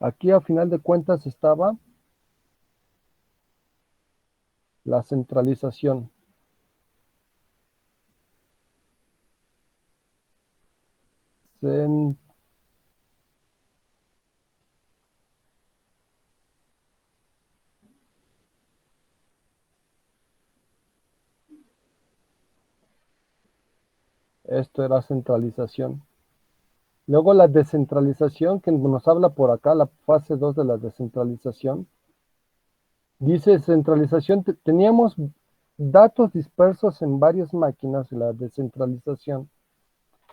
Aquí a final de cuentas estaba la centralización. Esto era centralización. Luego la descentralización, que nos habla por acá, la fase 2 de la descentralización. Dice centralización, teníamos datos dispersos en varias máquinas, la descentralización,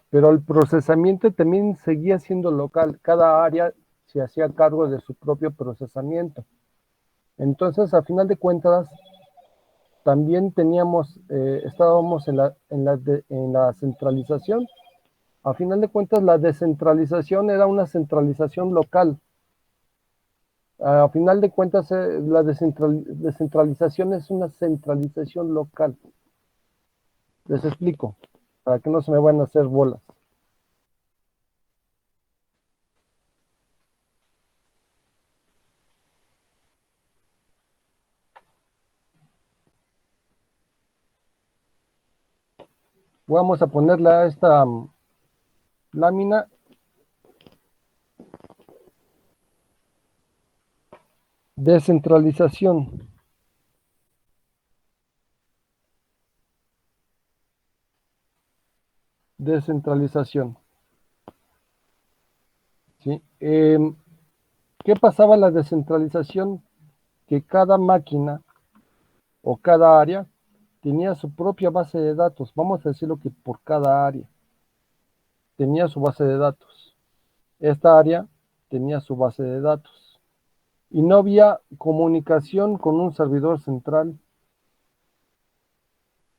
pero el procesamiento también seguía siendo local. Cada área se hacía cargo de su propio procesamiento. Entonces, a final de cuentas, también estábamos en la centralización. A final de cuentas, la descentralización era una centralización local. A final de cuentas, la descentralización es una centralización local. Les explico, para que no se me vayan a hacer bolas. Vamos a ponerle a esta lámina descentralización. Descentralización. ¿Sí? ¿Qué pasaba en la descentralización? Que cada máquina o cada área tenía su propia base de datos. Vamos a decirlo que por cada área tenía su base de datos. Esta área tenía su base de datos. Y no había comunicación con un servidor central,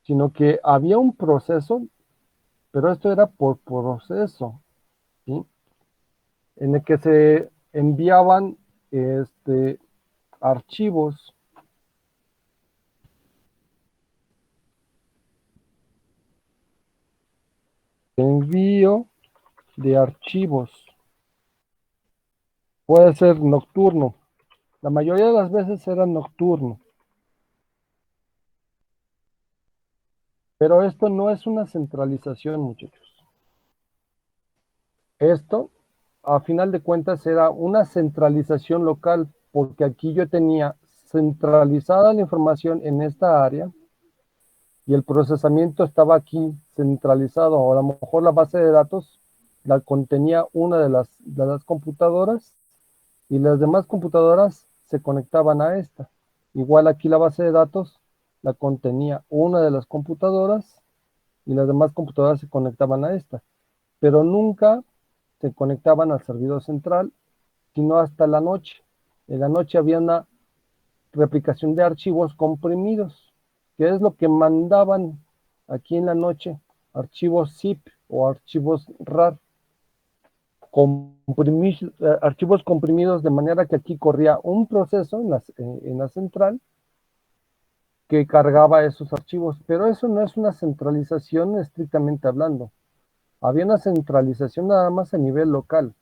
sino que había un proceso, pero esto era por proceso, ¿sí? En el que se enviaban archivos. Envío de archivos. Puede ser nocturno. La mayoría de las veces era nocturno. Pero esto no es una centralización, muchachos. Esto, a final de cuentas, era una centralización local, porque aquí yo tenía centralizada la información en esta área y el procesamiento estaba aquí centralizado. O a lo mejor la base de datos la contenía una de las computadoras y las demás computadoras se conectaban a esta. Igual aquí la base de datos la contenía una de las computadoras y las demás computadoras se conectaban a esta, pero nunca se conectaban al servidor central, sino hasta la noche. En la noche había una replicación de archivos comprimidos, que es lo que mandaban aquí en la noche, archivos zip o archivos RAR, archivos comprimidos, de manera que aquí corría un proceso en la central que cargaba esos archivos, pero eso no es una centralización estrictamente hablando. Había una centralización nada más a nivel local,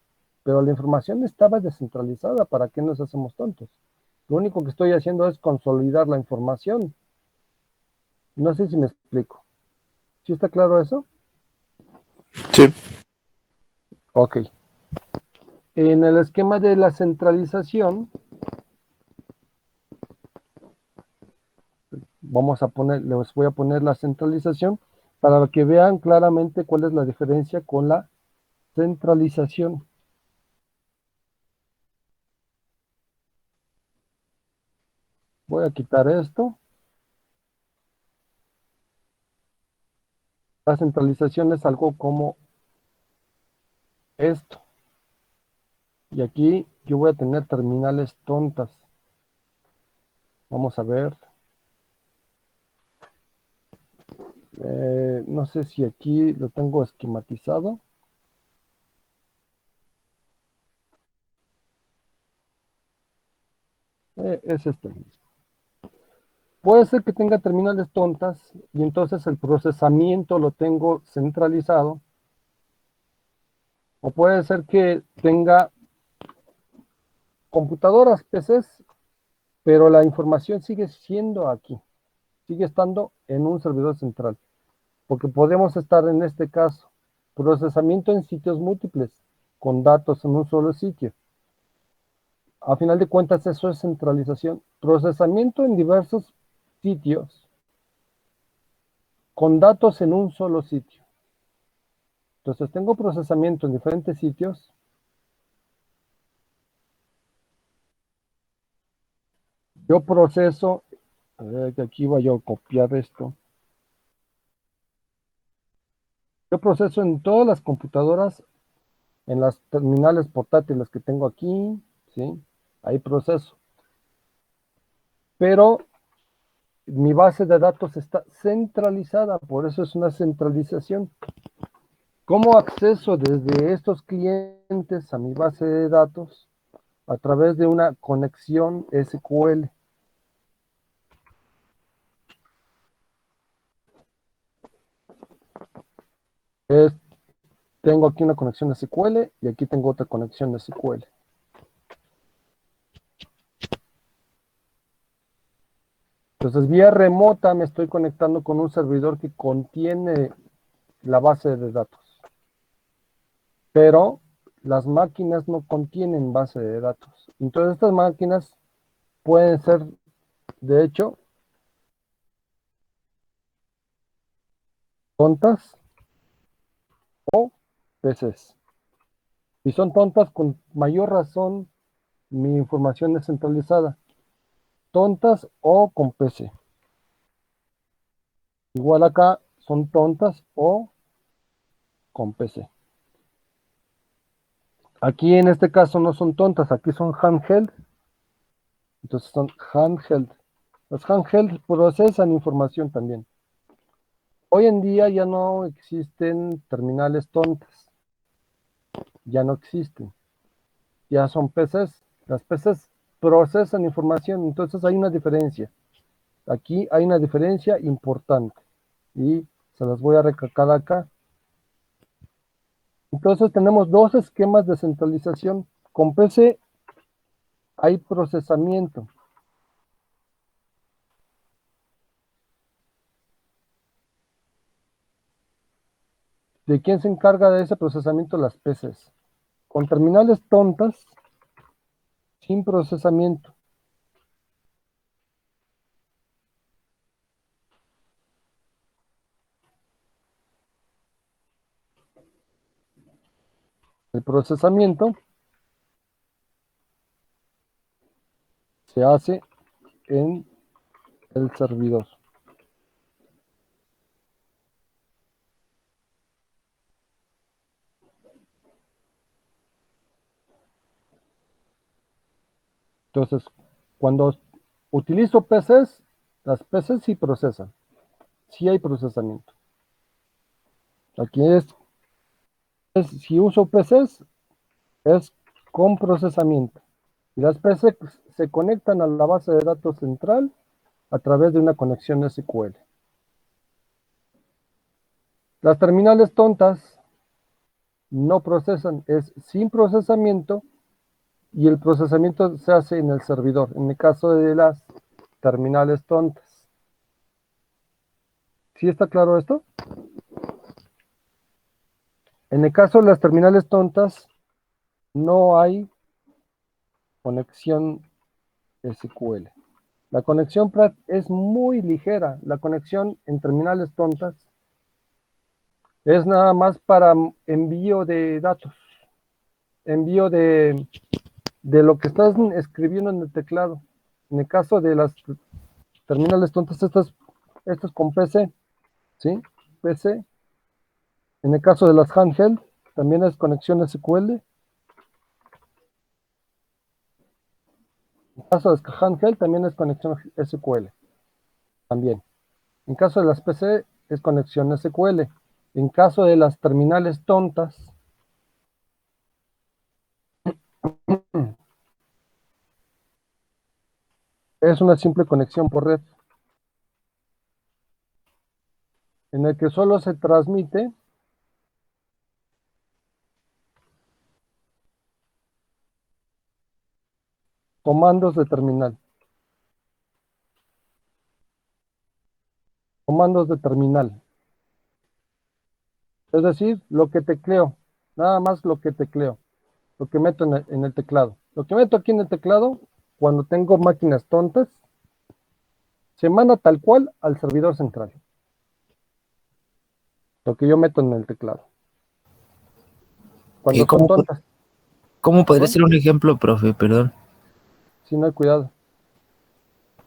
pero la información estaba descentralizada. ¿Para qué nos hacemos tontos? Lo único que estoy haciendo es consolidar la información. No sé si me explico. ¿Sí está claro eso? Sí. Ok. En el esquema de la centralización, les voy a poner la centralización para que vean claramente cuál es la diferencia con la centralización. Voy a quitar esto. La centralización es algo como esto. Y aquí yo voy a tener terminales tontas. Vamos a ver. No sé si aquí lo tengo esquematizado. Es este mismo. Puede ser que tenga terminales tontas y entonces el procesamiento lo tengo centralizado. O puede ser que tenga computadoras, PCs, pero la información sigue siendo aquí, sigue estando en un servidor central, porque podemos estar en este caso, procesamiento en sitios múltiples, con datos en un solo sitio. A final de cuentas, eso es centralización. Procesamiento en diversos sitios, con datos en un solo sitio. Entonces, tengo procesamiento en diferentes sitios. Yo proceso, a ver, que aquí voy a copiar esto. Yo proceso en todas las computadoras, en las terminales portátiles que tengo aquí, ¿sí? Ahí proceso. Pero mi base de datos está centralizada, por eso es una centralización. ¿Cómo acceso desde estos clientes a mi base de datos? A través de una conexión SQL. Es- Tengo aquí una conexión SQL y aquí tengo otra conexión SQL. Entonces, vía remota me estoy conectando con un servidor que contiene la base de datos. Pero las máquinas no contienen base de datos. Entonces, estas máquinas pueden ser, de hecho, tontas o PCs. Si son tontas, con mayor razón, mi información es centralizada. Tontas o con PC. Igual acá son tontas o con PC. Aquí en este caso no son tontas, aquí son handheld. Entonces son handheld. Los handheld procesan información también. Hoy en día ya no existen terminales tontas. Ya no existen. Ya son PCs. Las PCs procesan información, entonces hay una diferencia. Aquí hay una diferencia importante y se las voy a recalcar acá. Entonces tenemos dos esquemas de centralización. Con PC hay procesamiento. ¿De quién se encarga de ese procesamiento? Las PCs. Con terminales tontas, sin procesamiento. El procesamiento se hace en el servidor. Entonces, cuando utilizo PCs, las PCs sí procesan, sí hay procesamiento. Aquí si uso PCs, es con procesamiento. Y las PCs se conectan a la base de datos central a través de una conexión SQL. Las terminales tontas no procesan, es sin procesamiento y el procesamiento se hace en el servidor, en el caso de las terminales tontas. ¿Sí está claro esto? En el caso de las terminales tontas, no hay conexión SQL. La conexión es muy ligera. La conexión en terminales tontas es nada más para envío de datos, envío de lo que estás escribiendo en el teclado. En el caso de las terminales tontas, estas con PC, ¿sí? PC. En el caso de las handheld, también es conexión SQL. En el caso de las handheld, también es conexión SQL. También. En caso de las PC, es conexión SQL. En caso de las terminales tontas, es una simple conexión por red, en el que solo se transmite Comandos de terminal. Comandos de terminal. Es decir, lo que tecleo. Nada más lo que tecleo. Lo que meto en el teclado. Lo que meto aquí en el teclado, cuando tengo máquinas tontas, se manda tal cual al servidor central. Lo que yo meto en el teclado. Cuando son tontas. ¿Cómo podría Perdón, ser un ejemplo, profe? Perdón. si no hay cuidado.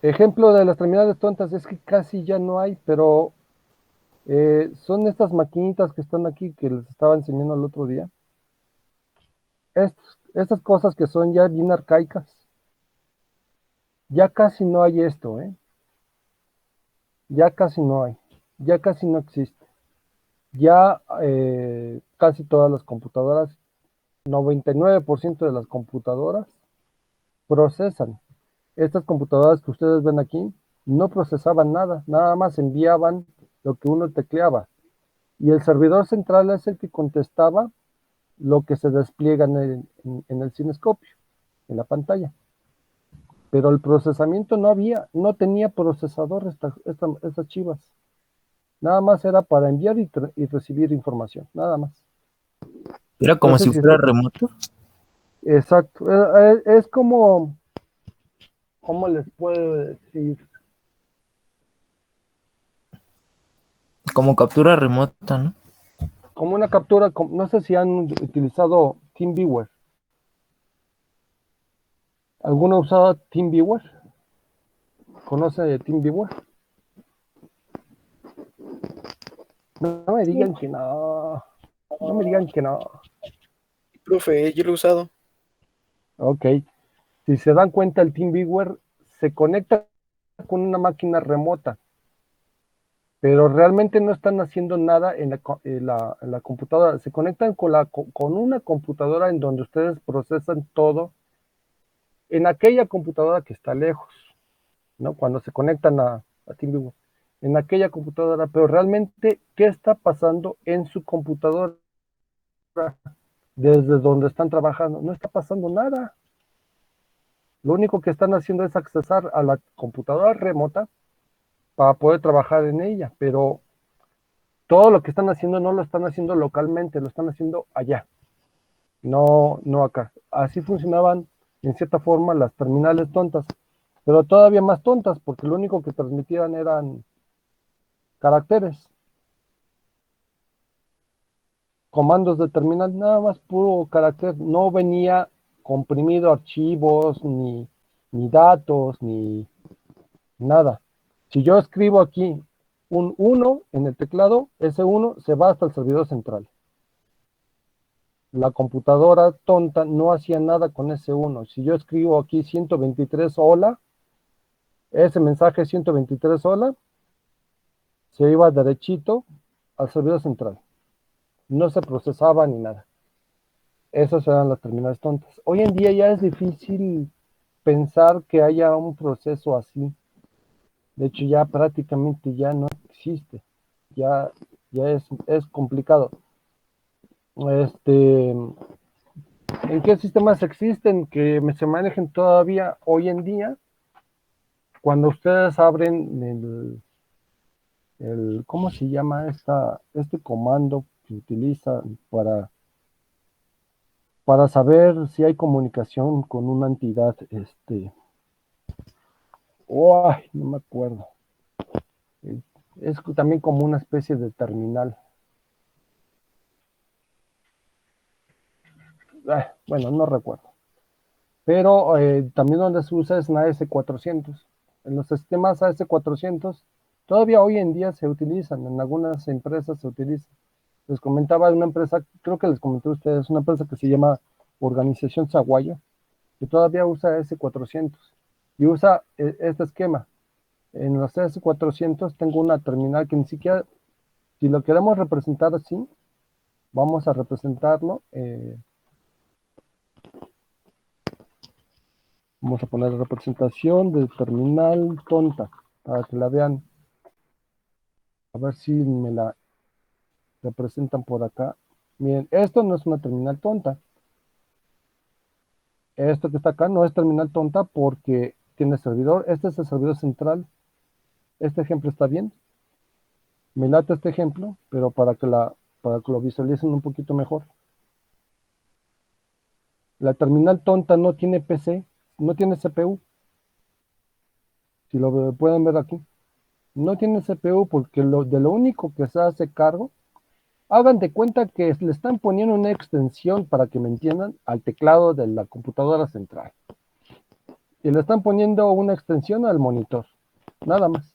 Ejemplo de las terminales tontas es que casi ya no hay, pero son estas maquinitas que están aquí que les estaba enseñando el otro día. Estas cosas que son ya bien arcaicas. Ya casi no hay esto, ¿eh? Ya casi no hay. Ya casi no existe. Ya casi todas las computadoras, 99% de las computadoras procesan. Estas computadoras que ustedes ven aquí no procesaban nada, nada más enviaban lo que uno tecleaba. Y el servidor central es el que contestaba lo que se despliega en el cinescopio, en la pantalla. Pero el procesamiento no había, no tenía procesador estas chivas. Nada más era para enviar y recibir información, nada más. Era No como sé si si fuera esto, remoto. exacto, es como, ¿cómo les puedo decir? Como captura remota, ¿no? Como una captura, no sé si han utilizado TeamViewer. ¿Alguno ha usado TeamViewer? ¿Conoce TeamViewer? No me digan que no. No me digan que no. Profe, yo lo he usado. Ok. Si se dan cuenta, el TeamViewer se conecta con una máquina remota, pero realmente no están haciendo nada en la computadora. Se conectan con una computadora en donde ustedes procesan todo en aquella computadora que está lejos, ¿no? Cuando se conectan a TeamViewer, en aquella computadora, pero realmente, ¿qué está pasando en su computadora desde donde están trabajando? No está pasando nada. Lo único que están haciendo es accesar a la computadora remota para poder trabajar en ella, pero todo lo que están haciendo no lo están haciendo localmente, lo están haciendo allá, no acá. Así funcionaban en cierta forma las terminales tontas, pero todavía más tontas, porque lo único que transmitían eran caracteres, comandos de terminal, nada más puro carácter, no venía comprimido archivos, ni datos, ni nada. Si yo escribo aquí un 1 en el teclado, ese 1 se va hasta el servidor central. La computadora tonta no hacía nada con ese 1. Si yo escribo aquí 123 hola, ese mensaje 123 hola se iba derechito al servidor central. No se procesaba ni nada. Esas eran las terminales tontas. Hoy en día ya es difícil pensar que haya un proceso así. De hecho, ya prácticamente ya no existe. Ya, ya es complicado. ¿En qué sistemas existen que se manejen todavía hoy en día? Cuando ustedes abren ¿cómo se llama este comando que utilizan para saber si hay comunicación con una entidad? No me acuerdo. Es también como una especie de terminal. Bueno, no recuerdo. Pero también donde se usa es en AS400. En los sistemas AS400 todavía hoy en día se utilizan, en algunas empresas se utilizan. Les comentaba de una empresa, creo que les comenté a ustedes, una empresa que se llama Organización Zaguayo, que todavía usa S400 y usa este esquema. En los S400 tengo una terminal que ni siquiera, si lo queremos representar así, vamos a representarlo. Vamos a poner representación de terminal tonta para que la vean. A ver si me la representan por acá. Miren, esto no es una terminal tonta. Esto que está acá no es terminal tonta porque tiene servidor. Este es el servidor central. Este ejemplo está bien. Me late este ejemplo, pero para que lo visualicen un poquito mejor. La terminal tonta no tiene PC, no tiene CPU. Si pueden ver aquí. No tiene CPU porque de lo único que se hace cargo, hagan de cuenta que le están poniendo una extensión, para que me entiendan, al teclado de la computadora central. Y le están poniendo una extensión al monitor. Nada más.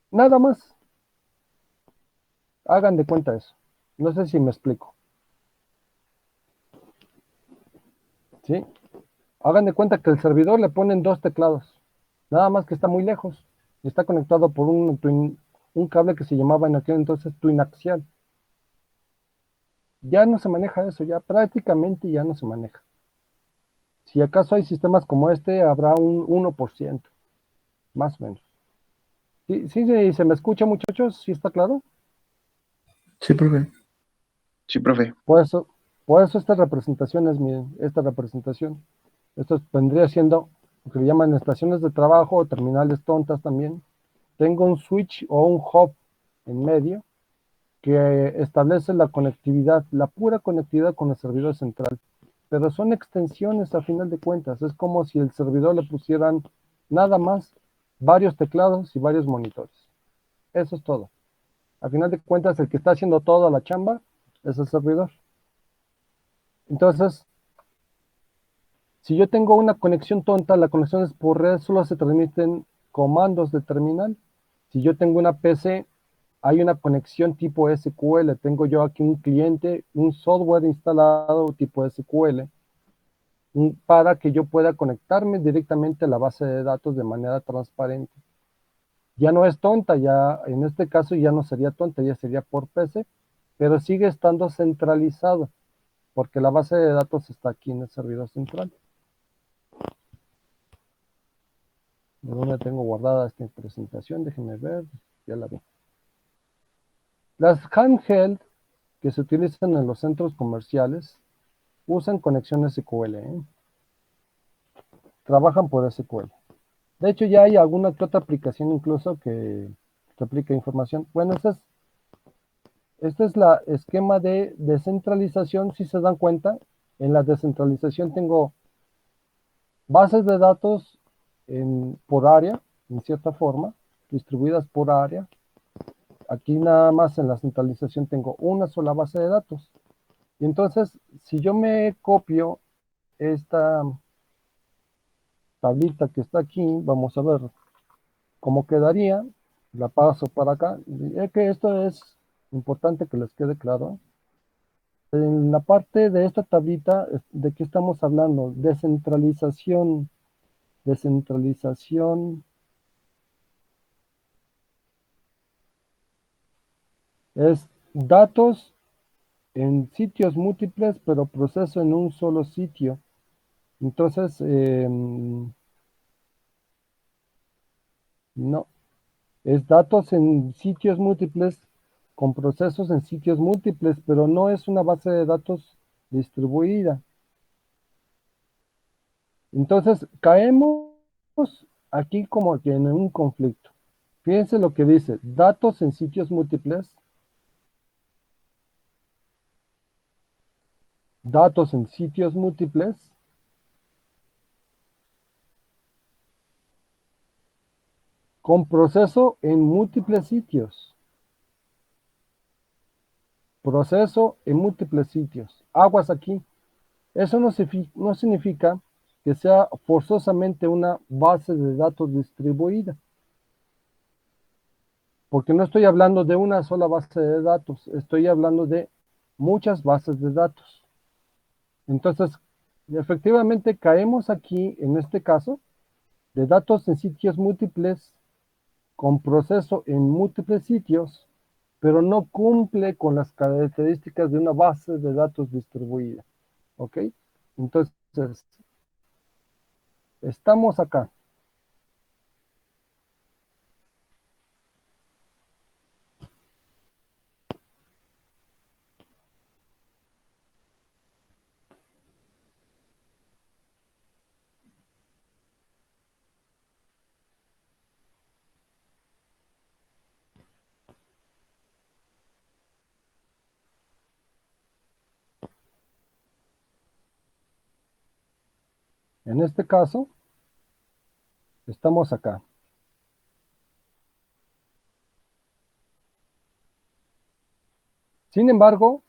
Nada más. Hagan de cuenta eso. No sé si me explico. ¿Sí? Hagan de cuenta que el servidor le ponen dos teclados. Nada más que está muy lejos. Y está conectado por un cable que se llamaba en aquel entonces twinaxial. Ya no se maneja eso, ya prácticamente ya no se maneja. Si acaso hay sistemas como este, habrá un 1%, más o menos. Sí, sí, sí, ¿se me escucha, muchachos? ¿Sí está claro? Sí, profe. Sí, profe. Por eso esta representación es esta representación. Esto vendría siendo lo que le llaman estaciones de trabajo o terminales tontas también. Tengo un switch o un hub en medio que establece la conectividad, la pura conectividad con el servidor central. Pero son extensiones a final de cuentas. Es como si el servidor le pusieran nada más varios teclados y varios monitores. Eso es todo. A final de cuentas, el que está haciendo toda la chamba es el servidor. Entonces, si yo tengo una conexión tonta, la conexión es por red, solo se transmiten comandos de terminal. Si yo tengo una PC, hay una conexión tipo SQL. Tengo yo aquí un cliente, un software instalado tipo SQL, para que yo pueda conectarme directamente a la base de datos de manera transparente. Ya no es tonta, ya en este caso ya no sería tonta, ya sería por PC, pero sigue estando centralizado, porque la base de datos está aquí en el servidor central. ¿De dónde tengo guardada esta presentación? Déjenme ver, ya la vi. Las handheld que se utilizan en los centros comerciales usan conexión SQL, ¿eh? Trabajan por SQL. De hecho, ya hay alguna que otra aplicación incluso que aplica información. Bueno, este es la esquema de descentralización. Si se dan cuenta, en la descentralización tengo bases de datos por área, en cierta forma, distribuidas por área. Aquí nada más en la centralización tengo una sola base de datos. Y entonces, si yo me copio esta tablita que está aquí, vamos a ver cómo quedaría. La paso para acá. Es que esto es importante que les quede claro. En la parte de esta tablita, ¿de qué estamos hablando? Descentralización. Descentralización es datos en sitios múltiples, pero proceso en un solo sitio. Entonces, no, es datos en sitios múltiples con procesos en sitios múltiples, pero no es una base de datos distribuida. Entonces, caemos aquí como que en un conflicto. Fíjense lo que dice, datos en sitios múltiples, datos en sitios múltiples, con proceso en múltiples sitios. Proceso en múltiples sitios. Aguas aquí. Eso no significa que sea forzosamente una base de datos distribuida, porque no estoy hablando de una sola base de datos, estoy hablando de muchas bases de datos. Entonces, efectivamente caemos aquí, en este caso, de datos en sitios múltiples, con proceso en múltiples sitios, pero no cumple con las características de una base de datos distribuida. ¿Ok? Entonces, estamos acá. En este caso, estamos acá. Sin embargo,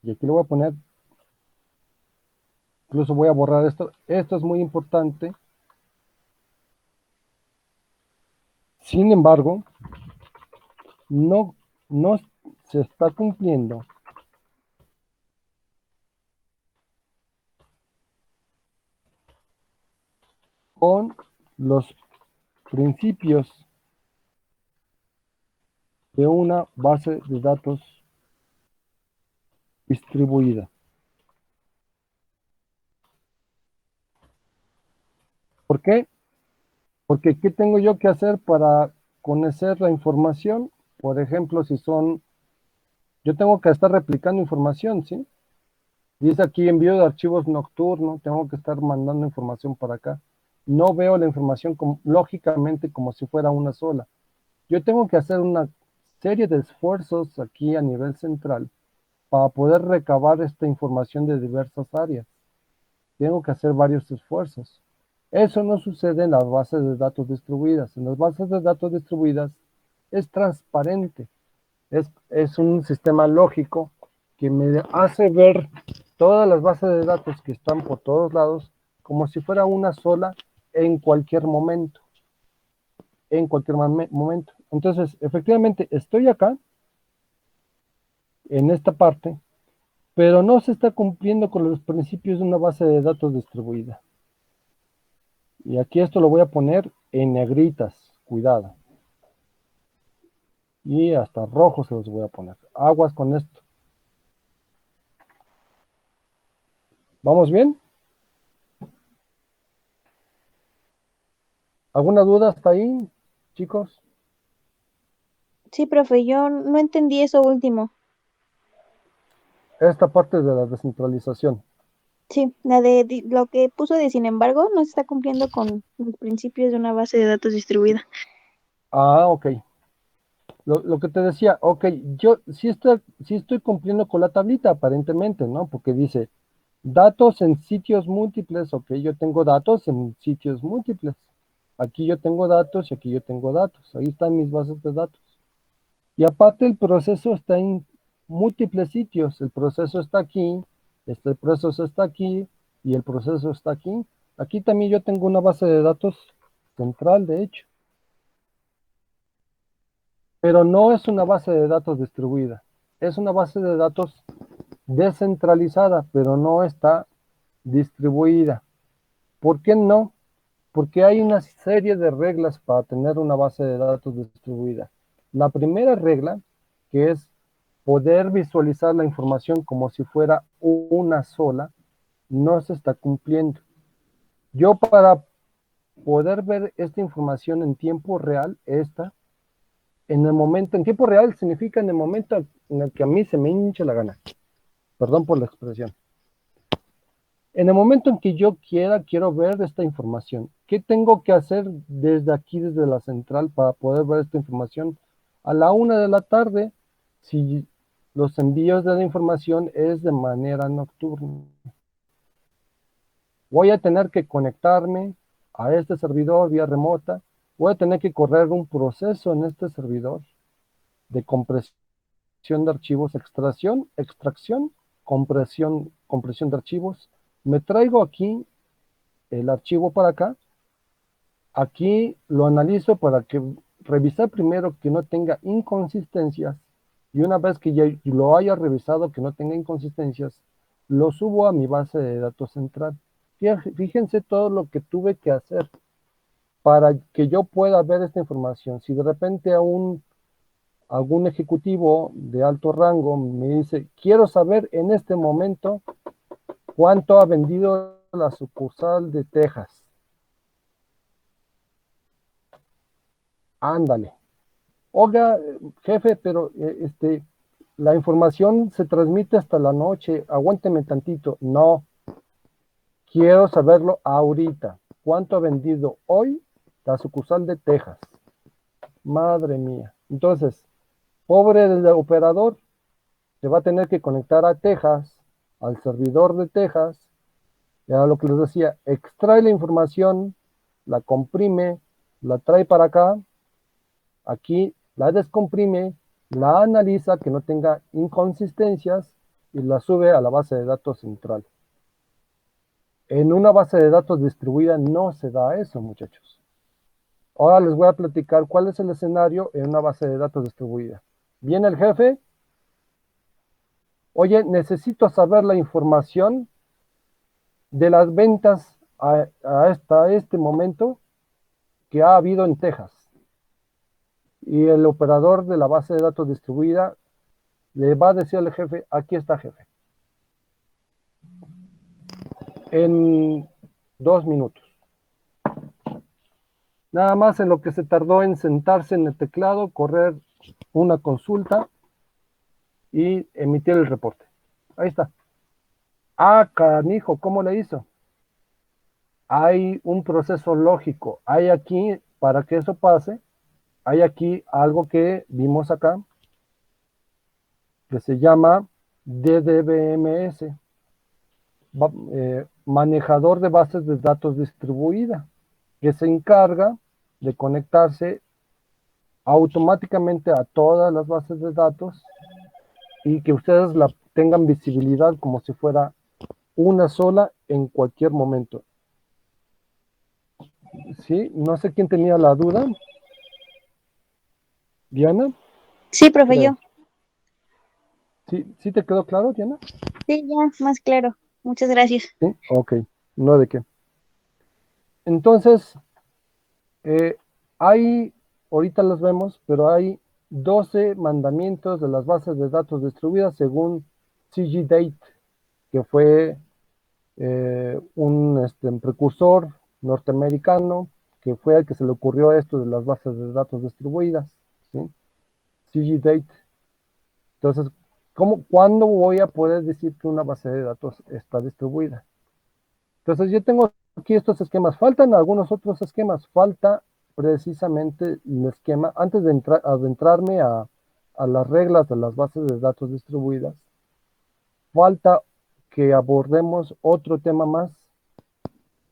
y aquí lo voy a poner, incluso voy a borrar esto. Esto es muy importante. Sin embargo, no, no se está cumpliendo con los principios de una base de datos distribuida. ¿Por qué? Porque ¿qué tengo yo que hacer para conocer la información? Por ejemplo, yo tengo que estar replicando información, ¿sí? Dice aquí envío de archivos nocturno, tengo que estar mandando información para acá. No veo la información lógicamente como si fuera una sola. Yo tengo que hacer una serie de esfuerzos aquí a nivel central para poder recabar esta información de diversas áreas. Tengo que hacer varios esfuerzos. Eso no sucede en las bases de datos distribuidas. En las bases de datos distribuidas es transparente. Es un sistema lógico que me hace ver todas las bases de datos que están por todos lados como si fuera una sola en cualquier momento. En cualquier momento. Entonces, efectivamente, estoy acá, en esta parte, pero no se está cumpliendo con los principios de una base de datos distribuida. Y aquí esto lo voy a poner en negritas, cuidado. Y hasta rojo se los voy a poner. Aguas con esto. ¿Vamos bien? ¿Alguna duda hasta ahí, chicos? Sí, profe, yo no entendí eso último. Esta parte de la descentralización. Sí, lo que puso de sin embargo no se está cumpliendo con los principios de una base de datos distribuida. Ah, ok. Lo que te decía, ok, yo sí estoy cumpliendo con la tablita aparentemente, ¿no? Porque dice datos en sitios múltiples, ok, yo tengo datos en sitios múltiples. Aquí yo tengo datos y aquí yo tengo datos. Ahí están mis bases de datos. Y aparte el proceso está en múltiples sitios. El proceso está aquí, este proceso está aquí y el proceso está aquí. Aquí también yo tengo una base de datos central, de hecho. Pero no es una base de datos distribuida. Es una base de datos descentralizada, pero no está distribuida. ¿Por qué no? Porque hay una serie de reglas para tener una base de datos distribuida. La primera regla, que es poder visualizar la información como si fuera una sola, no se está cumpliendo. Yo para poder ver esta información en tiempo real, en tiempo real significa en el momento en el que a mí se me hinche la gana. Perdón por la expresión. En el momento en que yo quiero ver esta información. ¿Qué tengo que hacer desde aquí, desde la central, para poder ver esta información? A la 1 de la tarde, si los envíos de la información es de manera nocturna. Voy a tener que conectarme a este servidor vía remota. Voy a tener que correr un proceso en este servidor de compresión de archivos, extracción, compresión de archivos. Me traigo aquí el archivo para acá. Aquí lo analizo para que revisar primero que no tenga inconsistencias y una vez que ya lo haya revisado que no tenga inconsistencias, lo subo a mi base de datos central. Fíjense todo lo que tuve que hacer para que yo pueda ver esta información. Si de repente algún ejecutivo de alto rango me dice, quiero saber en este momento cuánto ha vendido la sucursal de Texas. Ándale. Oiga, jefe, pero la información se transmite hasta la noche. Aguánteme tantito. No, quiero saberlo ahorita. ¿Cuánto ha vendido hoy la sucursal de Texas? Madre mía. Entonces, pobre del operador, se va a tener que conectar a Texas, al servidor de Texas, Era lo que les decía, extrae la información, la comprime, la trae para acá, aquí la descomprime, la analiza que no tenga inconsistencias y la sube a la base de datos central. En una base de datos distribuida no se da eso, muchachos. Ahora les voy a platicar cuál es el escenario en una base de datos distribuida. Viene el jefe, oye, necesito saber la información de las ventas hasta este momento que ha habido en Texas. Y el operador de la base de datos distribuida le va a decir al jefe, aquí está jefe. En 2 minutos. Nada más en lo que se tardó en sentarse en el teclado, correr una consulta y emitir el reporte. Ahí está. Ah, canijo, ¿cómo le hizo? Hay un proceso lógico. Hay aquí, para que eso pase, hay aquí algo que vimos acá, que se llama DDBMS, manejador de bases de datos distribuida, que se encarga de conectarse automáticamente a todas las bases de datos y que ustedes la tengan visibilidad como si fuera una sola en cualquier momento. ¿Sí? No sé quién tenía la duda. ¿Diana? Sí, profe, Creo. yo. ¿Sí te quedó claro, Diana? Sí, ya, más claro. Muchas gracias. Sí, ok, no de qué. Entonces, hay, ahorita los vemos, pero hay 12 mandamientos de las bases de datos distribuidas según CGDate, que fue un precursor norteamericano, que fue al que se le ocurrió esto de las bases de datos distribuidas, ¿sí? CGDate. Entonces, ¿cuándo voy a poder decir que una base de datos está distribuida? Entonces, yo tengo aquí estos esquemas. Faltan algunos otros esquemas. Falta precisamente el esquema, antes de adentrarme a las reglas de las bases de datos distribuidas, falta que abordemos otro tema más.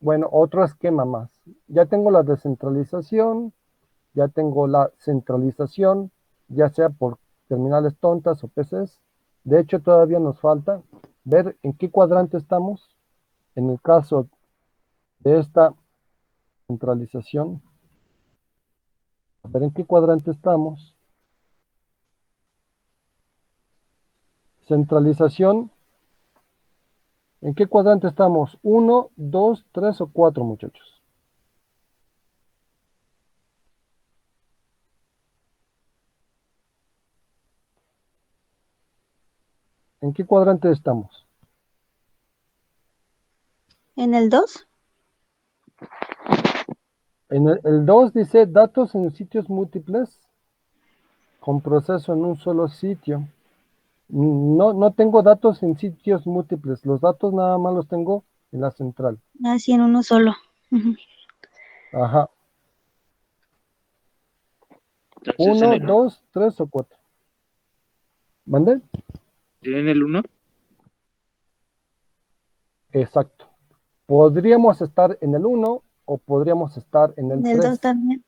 Bueno, otro esquema más. Ya tengo la descentralización, ya tengo la centralización, ya sea por terminales tontas o PCs. De hecho, todavía nos falta ver en qué cuadrante estamos. En el caso de esta centralización, a ver en qué cuadrante estamos. Centralización, ¿en qué cuadrante estamos? 1, 2, 3 o 4, muchachos. ¿En qué cuadrante estamos? ¿En el 2? En el 2 dice datos en sitios múltiples con proceso en un solo sitio. No tengo datos en sitios múltiples. Los datos nada más los tengo en la central. Ah, sí, en uno solo. Ujú. Ajá. Entonces, 1, 2, 3 o 4. ¿Mande? ¿en el 1? Exacto. Podríamos estar en el 1 o podríamos estar en En el el 2 3. también.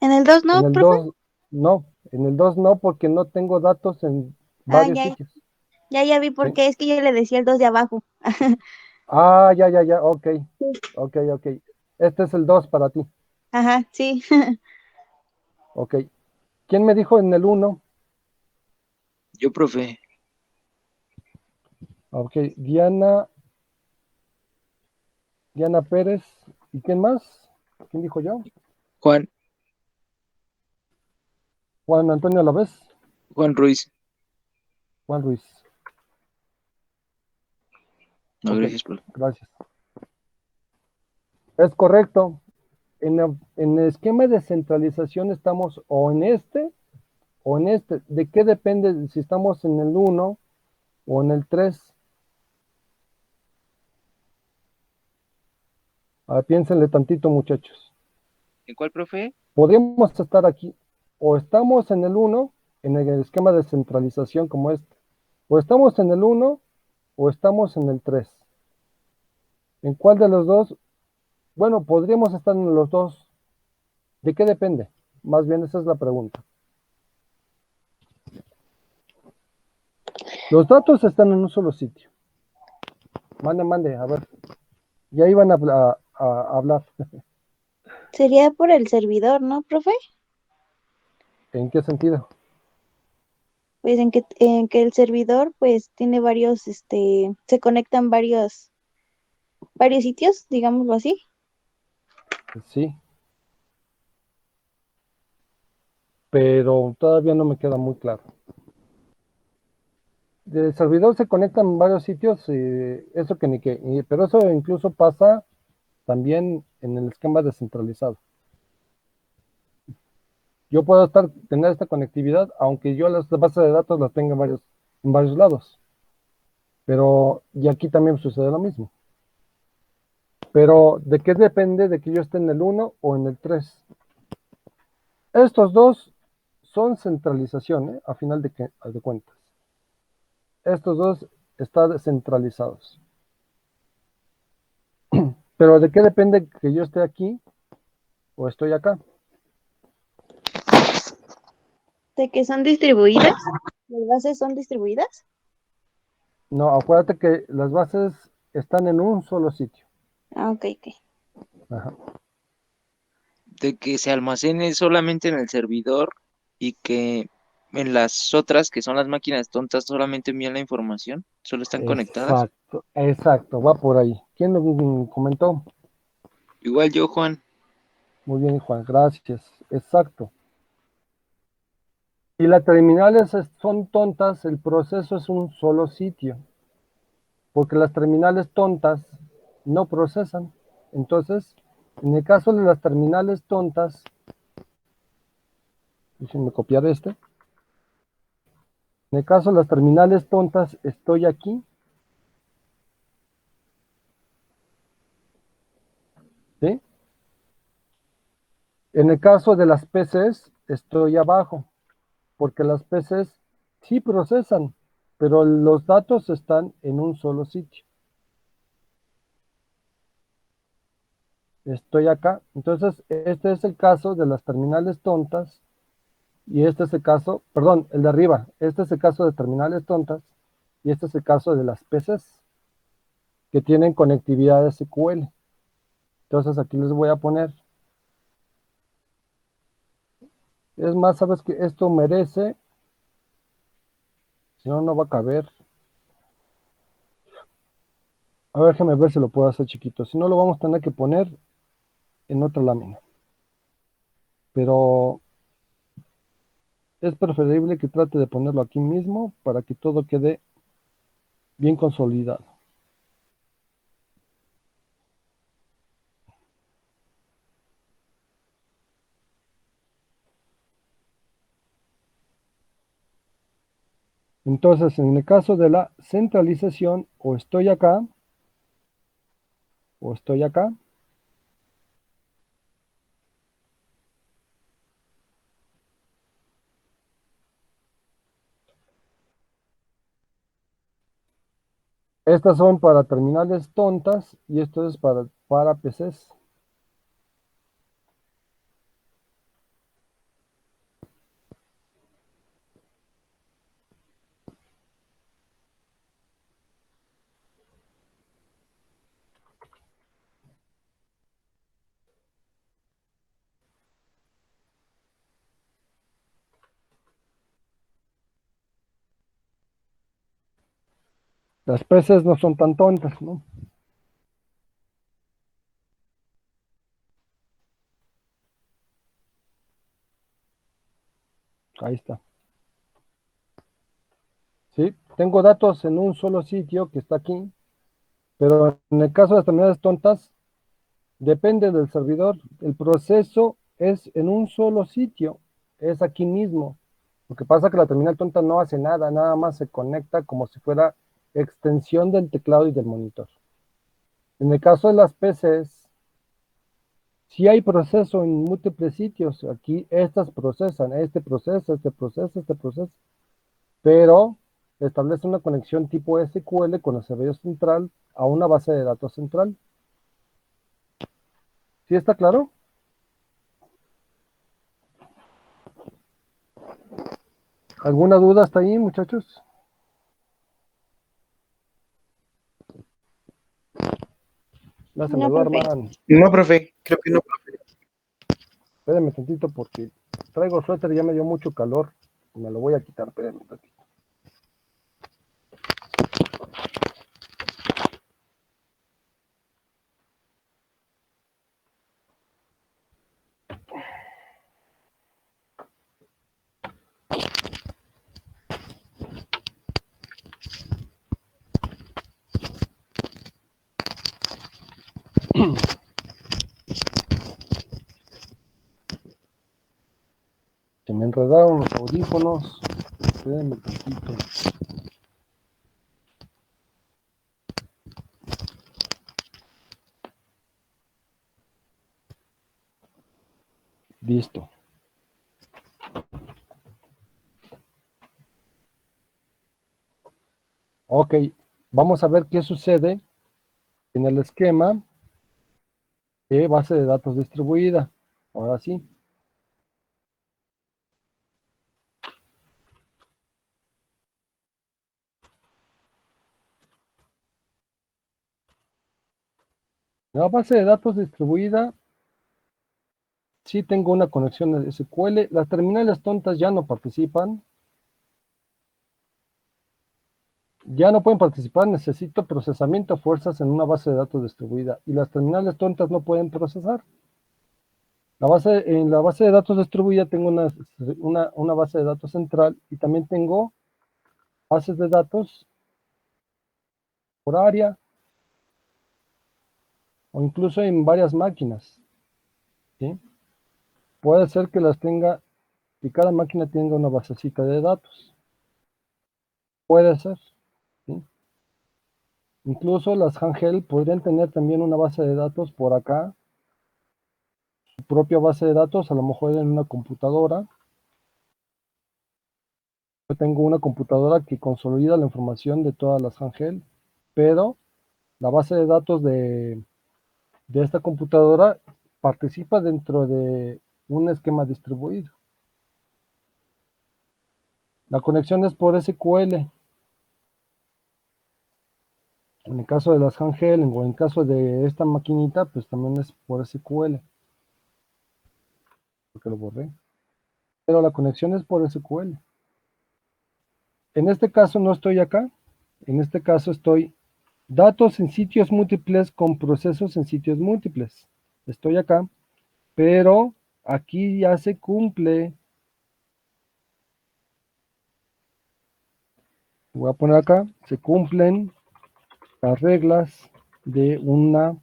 ¿En el 2 En no, el profe? 2 no. En el 2 no, porque no tengo datos en Ah, varios ya, sitios. ya vi por ¿Sí? qué. Es que yo le decía el 2 de abajo. Ah, ya. Ok. Sí. Ok. Este es el 2 para ti. Ajá, sí. Ok. ¿Quién me dijo en el 1? Yo, profe. Ok. Diana Pérez. ¿Y quién más? ¿Quién dijo yo? Juan Juan Antonio Alavés. Ruiz. Juan Ruiz. No, Ok, gracias, profe. gracias. Es correcto. En el esquema de centralización estamos o en este o en este. ¿De qué depende si estamos en el 1 o en el 3? A ver, piénsenle tantito, muchachos. ¿En cuál, profe? Podríamos estar aquí. O estamos en el 1, en el esquema de centralización como este. O estamos en el 1 o estamos en el 3. ¿En cuál de los dos? Bueno, podríamos estar en los dos. ¿De qué depende? Más bien esa es la pregunta. Los datos están en un solo sitio. Mande, a ver. Ya iban a hablar. Sería por el servidor, ¿no, profe? ¿En qué sentido? Pues en que el servidor pues tiene varios, se conectan varios sitios, digámoslo así. Sí, pero todavía no me queda muy claro. Del servidor se conectan en varios sitios, eso que ni que, pero eso incluso pasa también en el esquema descentralizado. Yo puedo tener esta conectividad, aunque yo las bases de datos las tenga en varios lados. Pero, y aquí también sucede lo mismo. Pero, ¿de qué depende de que yo esté en el 1 o en el 3? Estos dos son centralización, a final de cuentas. Estos dos están descentralizados. Pero, ¿de qué depende que yo esté aquí o estoy acá? De que son distribuidas, las bases son distribuidas. No, acuérdate que las bases están en un solo sitio. Ah, ok, ok. Ajá. De que se almacene solamente en el servidor y que en las otras, que son las máquinas tontas, solamente envían la información, solo están conectadas. Exacto, va por ahí. ¿Quién lo comentó? Igual yo, Juan. Muy bien, Juan, gracias. Exacto. Y las terminales son tontas, el proceso es un solo sitio, porque las terminales tontas no procesan. Entonces, en el caso de las terminales tontas, déjenme copiar este. En el caso de las terminales tontas, estoy aquí, ¿sí? En el caso de las PCs, estoy abajo, porque las PCs sí procesan, pero los datos están en un solo sitio. Estoy acá. Entonces, este es el caso de las terminales tontas y este es el caso, perdón, el de arriba. Este es el caso de terminales tontas y este es el caso de las PCs que tienen conectividad SQL. Entonces, aquí les voy a poner. Es más, sabes que esto merece, si no, no va a caber. A ver, déjame ver si lo puedo hacer chiquito. Si no, lo vamos a tener que poner en otra lámina. Pero es preferible que trate de ponerlo aquí mismo para que todo quede bien consolidado. Entonces, en el caso de la centralización, o estoy acá, o estoy acá. Estas son para terminales tontas y esto es para PCs. Las PCs no son tan tontas, ¿no? Ahí está. ¿Sí? Tengo datos en un solo sitio que está aquí, pero en el caso de las terminales tontas, depende del servidor. El proceso es en un solo sitio, es aquí mismo. Lo que pasa es que la terminal tonta no hace nada, nada más se conecta como si fuera extensión del teclado y del monitor. En el caso de las PCs, sí hay proceso en múltiples sitios. Aquí estas procesan, este proceso, este proceso, este proceso, pero establece una conexión tipo SQL con el servidor central a una base de datos central. ¿Sí está claro? ¿Alguna duda hasta ahí, muchachos? Ya se me No, profe. duerman. No, profe, creo que no. Espérenme tantito porque traigo suéter y ya me dio mucho calor. Me lo voy a quitar, espérenme tantito. Se me enredaron los audífonos. Espérenme tantito. Listo. Ok, vamos a ver qué sucede en el esquema de base de datos distribuida. Ahora sí. La base de datos distribuida, sí tengo una conexión de SQL. Las terminales tontas ya no participan. Ya no pueden participar, necesito procesamiento a fuerzas en una base de datos distribuida. Y las terminales tontas no pueden procesar. En la base de datos distribuida tengo una base de datos central y también tengo bases de datos por área o incluso en varias máquinas. ¿Sí? Puede ser que las tenga y cada máquina tenga una basecita de datos. Puede ser. ¿Sí? Incluso las handheld podrían tener también una base de datos por acá, su propia base de datos, a lo mejor en una computadora. Yo tengo una computadora que consolida la información de todas las handheld, pero la base de datos de esta computadora participa dentro de un esquema distribuido. La conexión es por SQL. En el caso de las handheld o en el caso de esta maquinita, pues también es por SQL, porque lo borré. Pero la conexión es por SQL. En este caso no estoy acá. En este caso estoy datos en sitios múltiples con procesos en sitios múltiples. Estoy acá, pero aquí ya se cumple. Voy a poner acá, se cumplen las reglas de una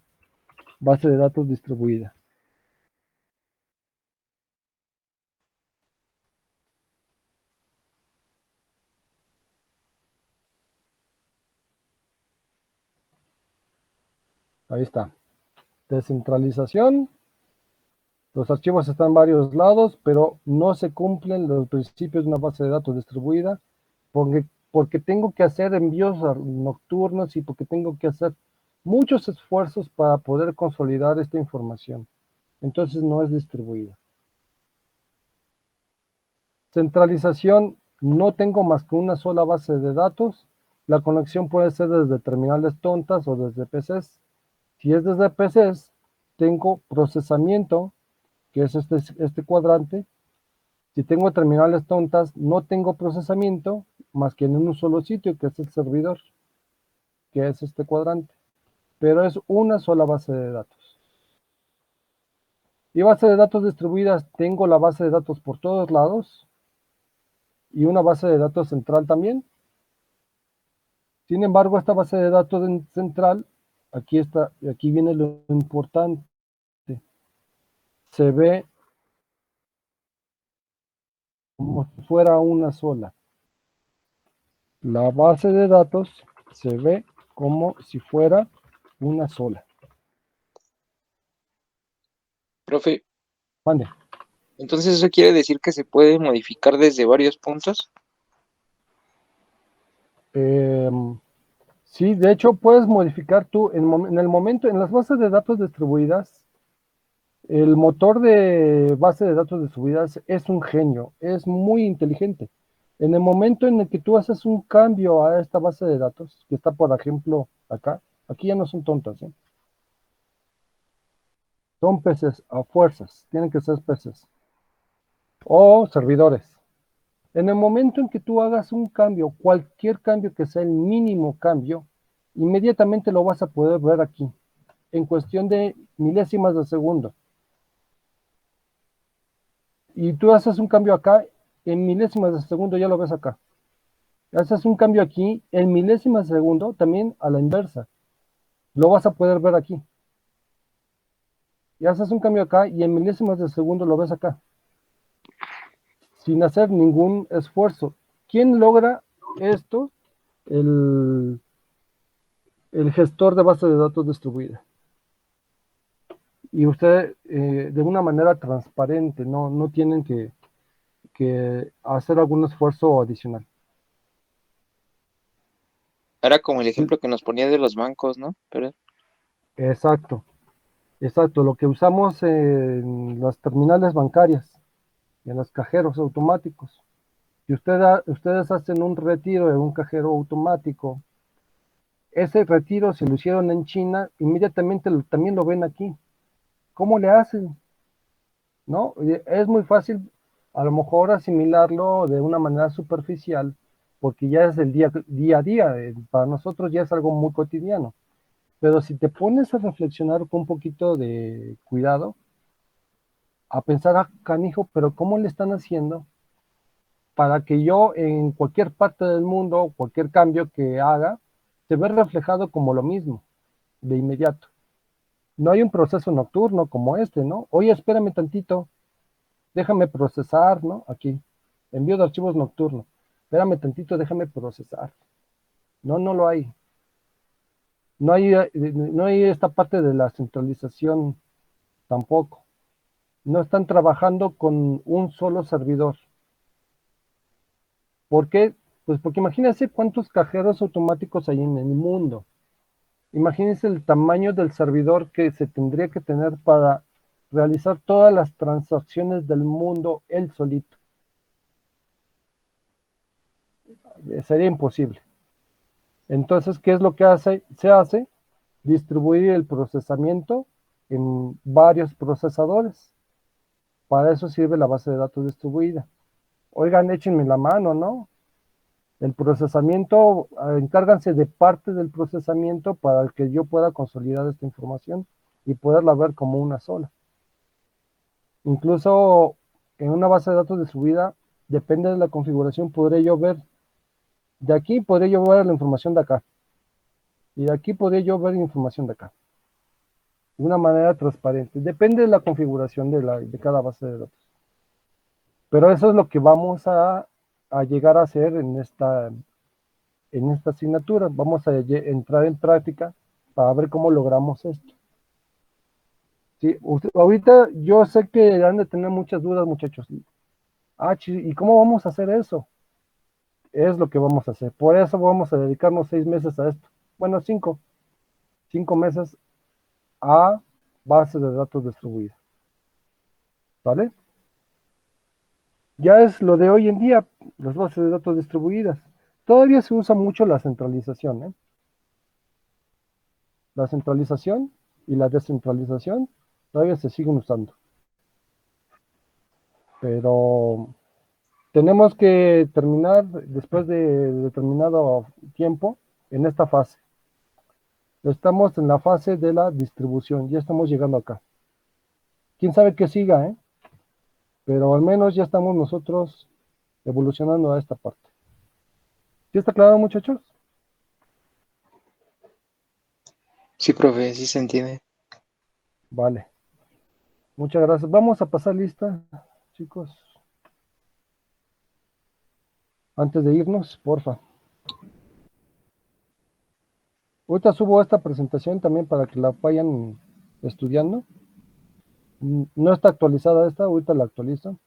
base de datos distribuida. Ahí está. Descentralización. Los archivos están en varios lados, pero no se cumplen los principios de una base de datos distribuida porque tengo que hacer envíos nocturnos y porque tengo que hacer muchos esfuerzos para poder consolidar esta información. Entonces no es distribuida. Centralización, no tengo más que una sola base de datos. La conexión puede ser desde terminales tontas o desde PCs. Si es desde PCs, tengo procesamiento, que es este cuadrante. Si tengo terminales tontas, no tengo procesamiento más que en un solo sitio, que es el servidor, que es este cuadrante. Pero es una sola base de datos. Y base de datos distribuidas, tengo la base de datos por todos lados y una base de datos central también. Sin embargo, esta base de datos central, aquí está, y aquí viene lo importante, se ve como si fuera una sola. La base de datos se ve como si fuera una sola. Profe, Mande. entonces eso quiere decir que se puede modificar desde varios puntos. Sí, de hecho puedes modificar tú en el momento, en las bases de datos distribuidas, El motor de base de datos distribuidas es un genio, es muy inteligente. En el momento en el que tú haces un cambio a esta base de datos, que está por ejemplo acá, aquí ya no son tontas, ¿eh? Son peces a fuerzas, tienen que ser peces o servidores. En el momento en que tú hagas un cambio, cualquier cambio que sea el mínimo cambio, inmediatamente lo vas a poder ver aquí, en cuestión de milésimas de segundo. Y tú haces un cambio acá, en milésimas de segundo ya lo ves acá. Haces un cambio aquí, en milésimas de segundo, también a la inversa. Lo vas a poder ver aquí. Y haces un cambio acá y en milésimas de segundo lo ves acá. Sin hacer ningún esfuerzo. ¿Quién logra esto? El, el gestor de base de datos distribuida. Y usted, de una manera transparente, no tienen que hacer algún esfuerzo adicional. Era como el ejemplo que nos ponía de los bancos, ¿no? Pero Exacto, exacto. Lo que usamos en las terminales bancarias y en los cajeros automáticos. Si ustedes hacen un retiro en un cajero automático, ese retiro, si lo hicieron en China, inmediatamente también lo ven aquí. ¿Cómo le hacen? ¿No? Es muy fácil a lo mejor asimilarlo de una manera superficial, porque ya es el día a día, para nosotros ya es algo muy cotidiano. Pero si te pones a reflexionar con un poquito de cuidado, a pensar, canijo, pero ¿cómo le están haciendo para que yo en cualquier parte del mundo, cualquier cambio que haga, se ve reflejado como lo mismo, de inmediato? No hay un proceso nocturno como este, ¿no? Oye, espérame tantito, déjame procesar, ¿no? Aquí, envío de archivos nocturno. Espérame tantito, déjame procesar. No lo hay. No hay esta parte de la centralización tampoco. No están trabajando con un solo servidor. ¿Por qué? Pues porque imagínense cuántos cajeros automáticos hay en el mundo. Imagínense el tamaño del servidor que se tendría que tener para realizar todas las transacciones del mundo él solito. Sería imposible. Entonces, ¿qué es lo que se hace? Distribuir el procesamiento en varios procesadores. Para eso sirve la base de datos distribuida. Oigan, échenme la mano, ¿no? El procesamiento, encárganse de parte del procesamiento para que yo pueda consolidar esta información y poderla ver como una sola. Incluso en una base de datos distribuida, depende de la configuración, podré yo ver, de aquí podré yo ver la información de acá, y de aquí podré yo ver la información de acá, de una manera transparente. Depende de la configuración de cada base de datos. Pero eso es lo que vamos a llegar a hacer en esta asignatura. Vamos a entrar en práctica para ver cómo logramos esto. Sí, ahorita yo sé que han de tener muchas dudas, muchachos. ¿Y cómo vamos a hacer eso? Es lo que vamos a hacer. Por eso vamos a dedicarnos 6 meses a esto. Bueno, 5 meses a bases de datos distribuidas. ¿Vale? Ya es lo de hoy en día, las bases de datos distribuidas. Todavía se usa mucho la centralización, ¿eh? La centralización y la descentralización todavía se siguen usando. Pero tenemos que terminar después de determinado tiempo en esta fase. Estamos en la fase de la distribución, ya estamos llegando acá. Quién sabe qué siga, ¿eh? Pero al menos ya estamos nosotros evolucionando a esta parte. ¿Sí está claro, muchachos? sí, profe, sí se entiende. Vale. Muchas gracias. Vamos a pasar lista, chicos. Antes de irnos, porfa. Ahorita subo esta presentación también para que la vayan estudiando. No está actualizada esta, ahorita la actualizo.